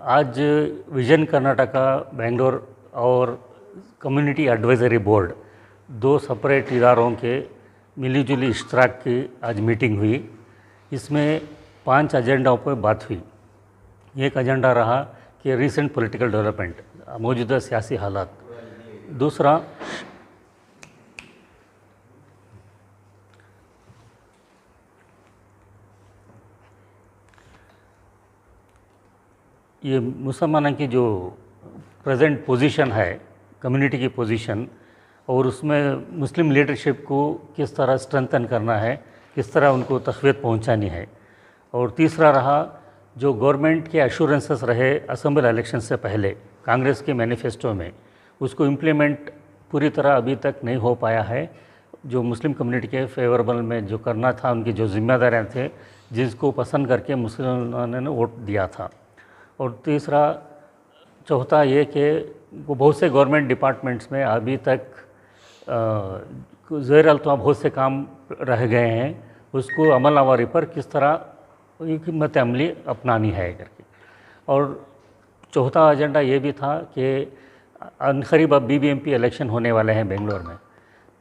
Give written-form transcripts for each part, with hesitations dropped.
आज विजन कर्नाटका बेंगलोर और community advisory board दो सेपरेट इदारों के मिलीजुली इश्तराक की आज मीटिंग हुई। इसमें 5 एजेंडाओं पर बात हुई। एक एजेंडा रहा कि रीसेंट पॉलिटिकल डेवलपमेंट, मौजूदा सियासी हालात। दूसरा ये मुसलमानों की जो प्रेजेंट पोजीशन है, कम्युनिटी की पोजीशन, और उसमें मुस्लिम लीडरशिप को किस तरह स्ट्रेंथन करना है, किस तरह उनको तक़वियत पहुंचानी है। और तीसरा रहा जो गवर्नमेंट के एश्योरेंसेस रहे असेंबली इलेक्शन से पहले कांग्रेस के मैनिफेस्टो में, उसको इम्प्लीमेंट पूरी तरह अभी तक नहीं हो पाया है। जो मुस्लिम कम्युनिटी के फेवरेबल में जो करना था, उनकी जो जिम्मेदारियाँ थे, जिसको पसंद करके मुसलमानों ने वोट दिया था। और तीसरा चौथा ये कि वो बहुत से गवर्नमेंट डिपार्टमेंट्स में अभी तक ज़ेर अल्तवा बहुत से काम रह गए हैं, उसको अमल आवारी पर किस तरह हिम्मत अमली अपनानी है करके। और चौथा एजेंडा ये भी था कि अनकरीब अब BBMP इलेक्शन होने वाले हैं बेंगलोर में,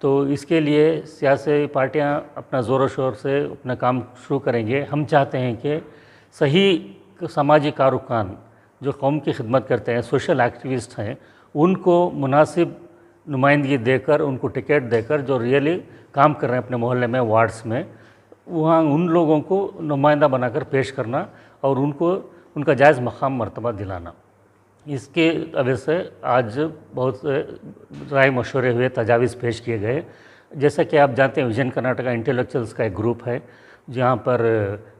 तो इसके लिए सियासी पार्टियां अपना ज़ोर शोर से अपना काम शुरू करेंगे। हम चाहते हैं कि सही समाजी कारकुनान जो कौम की खिदमत करते हैं, सोशल एक्टिविस्ट हैं, उनको मुनासिब नुमाइंदगी देकर, उनको टिकट देकर, जो रियली काम कर रहे हैं अपने मोहल्ले में, वार्ड्स में, वहाँ उन लोगों को नुमाइंदा बनाकर पेश करना और उनको उनका जायज़ मकाम मर्तबा दिलाना। इसके वजह से आज बहुत से राय मशवरे हुए, तजावीज़ पेश किए गए। जैसा कि आप जानते हैं, विजन कर्नाटका इंटेलेक्चुअल्स का एक ग्रुप है, जहाँ पर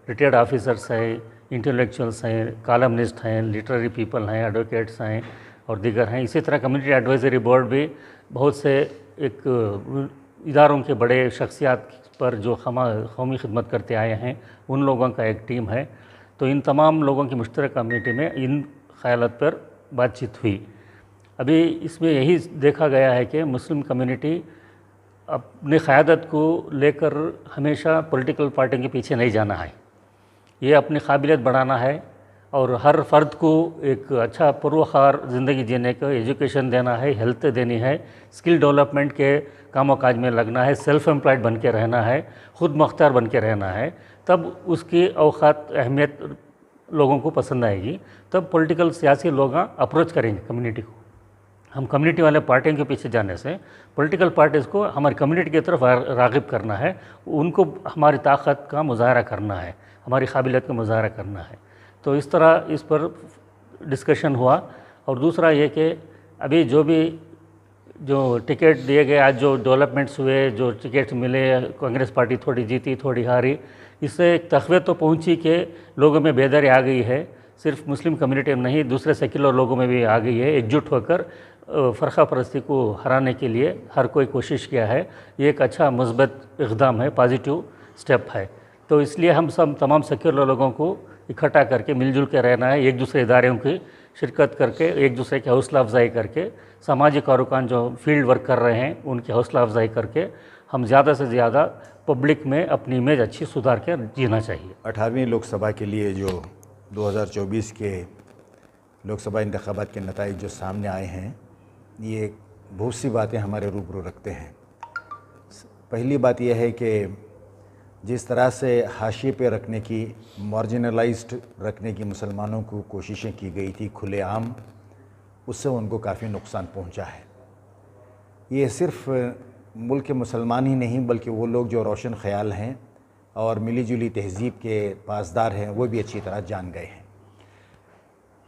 रिटायर्ड ऑफिसर्स हैं, इंटेलेक्चुअल्स हैं, कॉलमनिस्ट हैं, लिटरेरी पीपल हैं, एडवोकेट्स हैं और दीगर हैं। इसी तरह कम्युनिटी एडवाइजरी बोर्ड भी बहुत से एक इदारों के बड़े शख्सियात पर जो कौमी खिदमत करते आए हैं, उन लोगों का एक टीम है। तो इन तमाम लोगों की मुश्तरक कमेटी में इन ख़यालात पर बातचीत हुई। अभी इसमें यही देखा गया है कि मुस्लिम कम्युनिटी अपने क़यादत को लेकर हमेशा पॉलिटिकल पार्टी के पीछे नहीं जाना है। ये अपनी काबिलियत बढ़ाना है और हर फ़र्द को एक अच्छा पुरवखार ज़िंदगी जीने का एजुकेशन देना है, हेल्थ देनी है, स्किल डेवलपमेंट के कामों काज में लगना है, सेल्फ एम्प्लॉयड बन के रहना है, ख़ुद मुख्तार बन के रहना है। तब उसकी औकात अहमियत लोगों को पसंद आएगी, तब पॉलिटिकल सियासी लोग अप्रोच करेंगे कम्युनिटी को। हम कम्युनिटी वाले पार्टियों के पीछे जाने से पॉलिटिकल पार्टीज़ को हमारी कम्युनिटी की तरफ राग़िब करना है, उनको हमारी ताकत का मुज़ाहरा करना है, हमारी काबिलियत का मुज़ाहरा करना है। तो इस तरह इस पर डिस्कशन हुआ। और दूसरा ये कि अभी जो टिकट दिए गए, आज जो डेवलपमेंट्स हुए, जो टिकट मिले, कांग्रेस पार्टी थोड़ी जीती थोड़ी हारी, इससे एक तक़वियत तो पहुंची कि लोगों में बेदारी आ गई है। सिर्फ मुस्लिम कम्युनिटी में नहीं, दूसरे सेक्युलर लोगों में भी आ गई है। एकजुट होकर फ़रक़ा परस्ती को हराने के लिए हर कोई कोशिश किया है। ये एक अच्छा मुस्बत इक़दाम है, पॉजिटिव स्टेप है। तो इसलिए हम सब तमाम सेक्युलर लोगों को इकट्ठा करके मिलजुल के रहना है, एक दूसरे इदारों की शिरकत करके, एक दूसरे की हौसला अफजाई करके, समाजी कारकुनान जो फील्ड वर्क कर रहे हैं उनकी हौसला अफजाई करके हम ज़्यादा से ज़्यादा पब्लिक में अपनी इमेज अच्छी सुधार के जीना चाहिए। 18वीं लोकसभा के लिए जो 2024 के लोकसभा इंतखाबात के नताइज जो सामने आए हैं, ये बहुत सी बातें हमारे रूबरू रखते हैं। पहली बात यह है कि जिस तरह से हाशिए पे रखने की, मार्जिनलाइज्ड रखने की मुसलमानों को कोशिशें की गई थी खुलेआम, उससे उनको काफ़ी नुकसान पहुंचा है। ये सिर्फ मुल्क के मुसलमान ही नहीं, बल्कि वो लोग जो रोशन ख्याल हैं और मिलीजुली तहज़ीब के पासदार हैं, वो भी अच्छी तरह जान गए हैं।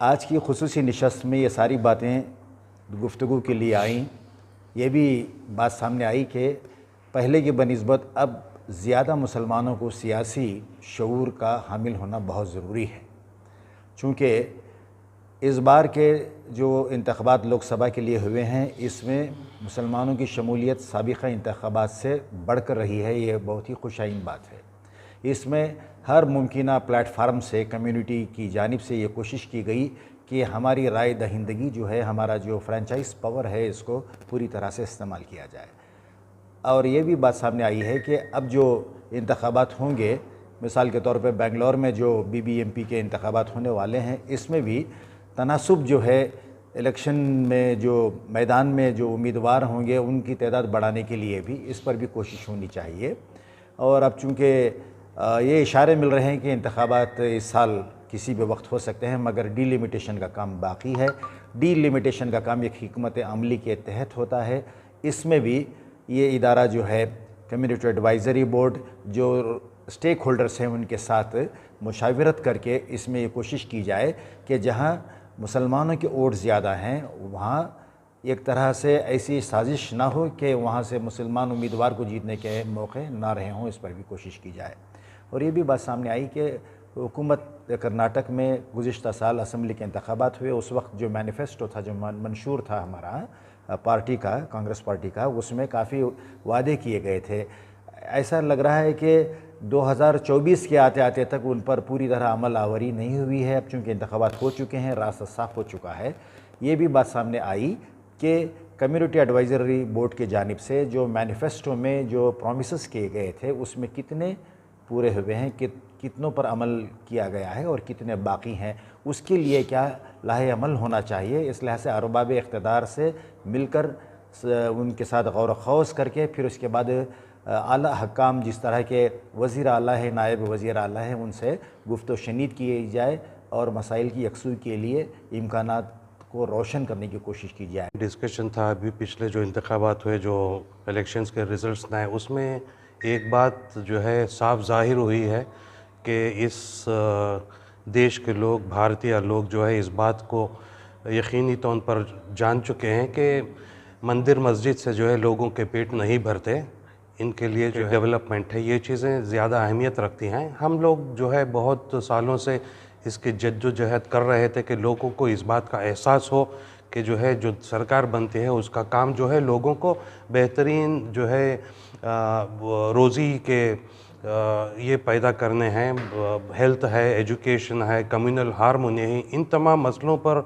आज की खुसूसी नशस्त में ये सारी बातें गुफ्तगू के लिए आईं। ये भी बात सामने आई कि पहले की बनिस्बत अब ज़्यादा मुसलमानों को सियासी शऊर का हामिल होना बहुत ज़रूरी है, चूँकि इस बार के जो इंतख़ाबात लोकसभा के लिए हुए हैं, इसमें मुसलमानों की शमूलियत साबिक़ा इंतख़ाबात से बढ़कर रही है। ये बहुत ही खुशाइन बात है। इसमें हर मुमकिना प्लेटफार्म से कम्युनिटी की जानिब से ये कोशिश की गई कि हमारी राय दहिंदगी जो है, हमारा जो फ्रेंचाइज पावर है, इसको पूरी तरह से इस्तेमाल किया जाए। और ये भी बात सामने आई है कि अब जो इंतख़ाबात होंगे, मिसाल के तौर पे बेंगलोर में जो BBMP के इंतख़ाबात होने वाले हैं, इसमें भी तनासुब जो है इलेक्शन में जो मैदान में जो उम्मीदवार होंगे उनकी तादाद बढ़ाने के लिए भी इस पर भी कोशिश होनी चाहिए। और अब चूँकि ये इशारे मिल रहे हैं कि इंतखाबात इस साल किसी भी वक्त हो सकते हैं, मगर डीलिमिटेशन का काम बाकी है। डीलिमिटेशन का काम एक हिकमत अमली के तहत होता है। इसमें भी ये इदारा जो है कम्युनिटी एडवाइज़री बोर्ड, जो स्टेक होल्डर्स हैं उनके साथ मुशावरत करके इसमें ये कोशिश की जाए कि जहाँ मुसलमानों के वोट ज़्यादा हैं वहाँ एक तरह से ऐसी साजिश ना हो कि वहाँ से मुसलमान उम्मीदवार को जीतने के मौके ना रहे हों, इस पर भी कोशिश की जाए। और ये भी बात सामने आई कि हुकूमत कर्नाटक में गुज़िश्ता साल असम्बली के इंतखाबात हुए, उस वक्त जो मैनिफेस्टो था, जो मंशूर था हमारा पार्टी का, कांग्रेस पार्टी का, उसमें काफ़ी वादे किए गए थे। ऐसा लग रहा है कि 2024 के आते आते तक उन पर पूरी तरह अमल आवरी नहीं हुई है। अब चूँकि इंतखाबात हो चुके हैं, रास्ता साफ़ हो चुका है, ये भी बात सामने आई कि कम्युनिटी एडवाइज़री बोर्ड की जानिब से जो मैनिफेस्टो में जो प्रॉमिसेस किए गए थे उसमें कितने पूरे हुए हैं, कितनों पर अमल किया गया है और कितने बाकी हैं, उसके लिए क्या लाहे अमल होना चाहिए। इस लिहाज से अरबाब इक़्तिदार से मिलकर उनके साथ गौर ख़ौस करके फिर उसके बाद आला हकाम जिस तरह के वज़ीर आला है, नायब वज़ीर आला है, उनसे गुफ्तो शनीद की जाए और मसाइल की यकसूई के लिए इम्कानात को रोशन करने की कोशिश की जाए। डिस्कशन था अभी पिछले जो इंतखाबात हुए, जो इलेक्शंस के रिज़ल्ट्स आए, उसमें एक बात जो है साफ ज़ाहिर हुई है कि इस देश के लोग, भारतीय लोग जो है इस बात को यकीनी तौर पर जान चुके हैं कि मंदिर मस्जिद से जो है लोगों के पेट नहीं भरते। इनके लिए जो डेवलपमेंट है ये चीज़ें ज़्यादा अहमियत रखती हैं। हम लोग जो है बहुत सालों से इसकी जद्दोजहद कर रहे थे कि लोगों को इस बात का एहसास हो कि जो है जो सरकार बनती है उसका काम जो है लोगों को बेहतरीन जो है रोज़ी के ये पैदा करने हैं, हेल्थ है, एजुकेशन है, कम्युनल हारमोनी है, इन तमाम मसलों पर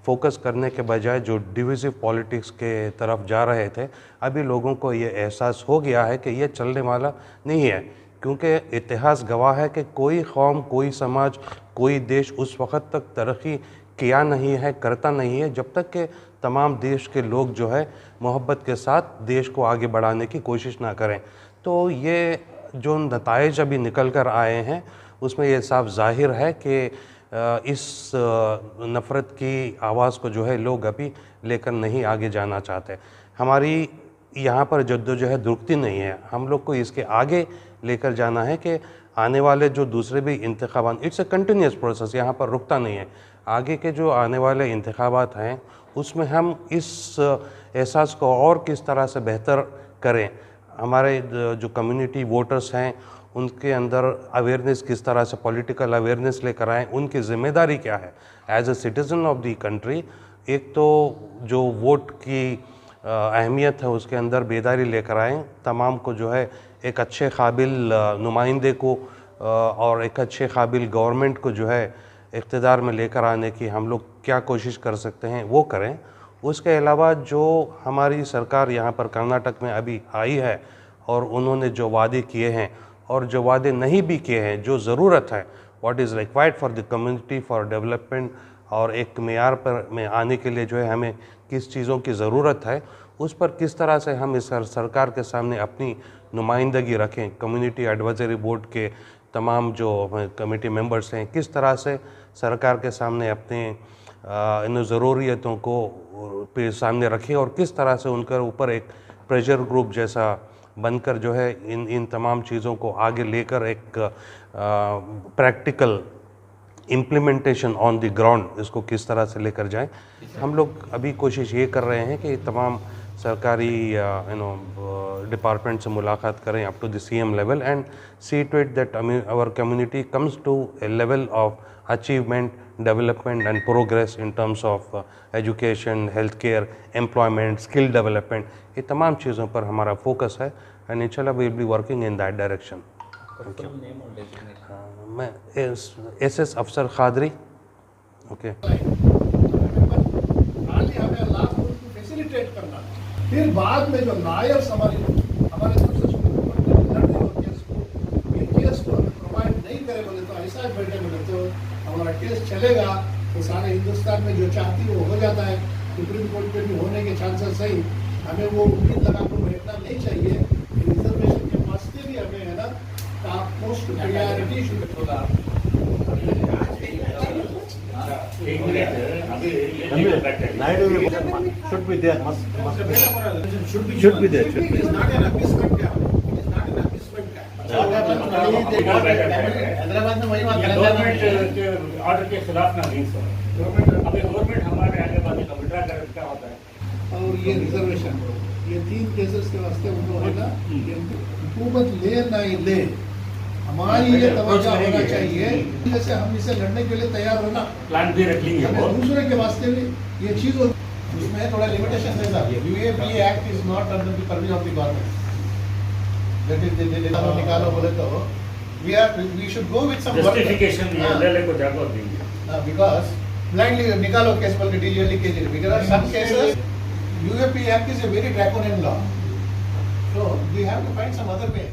फोकस करने के बजाय जो डिविजिव पॉलिटिक्स के तरफ जा रहे थे, अभी लोगों को ये एहसास हो गया है कि ये चलने वाला नहीं है। क्योंकि इतिहास गवाह है कि कोई कौम, कोई समाज, कोई देश उस वक़्त तक तरक्की किया नहीं है, करता नहीं है, जब तक कि तमाम देश के लोग जो है मोहब्बत के साथ देश को आगे बढ़ाने की कोशिश ना करें। तो ये जो नताइज अभी निकल कर आए हैं उसमें ये साफ ज़ाहिर है कि इस नफ़रत की आवाज़ को जो है लोग अभी लेकर नहीं आगे जाना चाहते। हमारी यहाँ पर जद्दोजहद रुकती नहीं है, हम लोग को इसके आगे लेकर जाना है कि आने वाले जो दूसरे भी इंतखाबात, इट्स अ कंटिन्यूस प्रोसेस, यहाँ पर रुकता नहीं है। आगे के जो आने वाले इंतखाबात हैं उसमें हम इस एहसास को और किस तरह से बेहतर करें, हमारे जो कम्युनिटी वोटर्स हैं उनके अंदर अवेयरनेस किस तरह से, पॉलिटिकल अवेयरनेस लेकर आएँ, उनकी ज़िम्मेदारी क्या है as a citizen of the country. एक तो जो वोट की अहमियत है उसके अंदर बेदारी लेकर आएँ, तमाम को जो है एक अच्छे काबिल नुमाइंदे को और एक अच्छे काबिल गवर्नमेंट को जो है इक़्तिदार में लेकर आने की हम लोग क्या कोशिश कर सकते हैं वो करें। उसके अलावा जो हमारी सरकार यहाँ पर कर्नाटक में अभी आई है और उन्होंने जो वादे किए हैं और जो वादे नहीं भी किए हैं, जो ज़रूरत है, what is required for the community for development, और एक मेयार पर में आने के लिए जो है हमें किस चीज़ों की ज़रूरत है, उस पर किस तरह से हम इस सरकार के सामने अपनी नुमाइंदगी रखें। कम्युनिटी एडवाइज़री बोर्ड के तमाम जो कमेटी मेंबर्स हैं किस तरह से सरकार के सामने अपने इन ज़रूरियतों को सामने रखें और किस तरह से उनके ऊपर एक प्रेशर ग्रुप जैसा बनकर जो है इन तमाम चीज़ों को आगे लेकर एक practical implementation on the ground इसको किस तरह से लेकर जाएं। हम लोग अभी कोशिश ये कर रहे हैं कि तमाम सरकारी डिपार्टमेंट से मुलाकात करें up to the CM level and see to it that our community comes to a level of achievement, development and progress in terms of education, health care, employment, skill development. ये तमाम चीज़ों पर हमारा focus है and इंशाल्लाह we will be working in that direction. मैं SS अफसर Qadri. Okay, फिर बाद में जो लायर्स हमारे केस को प्रोवाइड नहीं करे बोले तो ऐसा बैठे बोले तो हमारा केस चलेगा तो सारे हिंदुस्तान में जो चाहती है वो हो जाता है। सुप्रीम कोर्ट पे भी होने के चांसेस सही, हमें वो उम्मीद लगा कर बैठना नहीं चाहिए। रिजर्वेशन के वास्ते भी हमें है ना मोस्ट प्रायोरिटी शुड होगा। एक मिनट, अभी ये बैठे should be there, must should be there. It is not an appeasement cap. It is not an appeasement cap. Hyderabad में वही बात गवर्नमेंट के ऑर्डर के खिलाफ ना नहीं सर। अभी गवर्नमेंट हमारे आगे बात का विड्रा कर क्या होता है। और ये रिजर्वेशन, ये 3 केसेस के वास्ते उनको है ना, ये हुकूमत ले ना ही ले, हमारी ये तवज्जो होना चाहिए। जैसे हम इसे लड़ने के लिए तैयार होना, प्लान भी रख लेंगे वो। दूसरे के वास्ते भी ये चीज उसमें थोड़ा लिमिटेशन है साहब। UAPA act is not under the permission of the government. That is निकालो बोले तो we should go with some justification ये ले ले को जागो देंगे। बिकॉज ब्लाइंडली निकालो केस बोल के DGL leakage, because some cases UAPA act is a very draconian law, so we have to find some other way.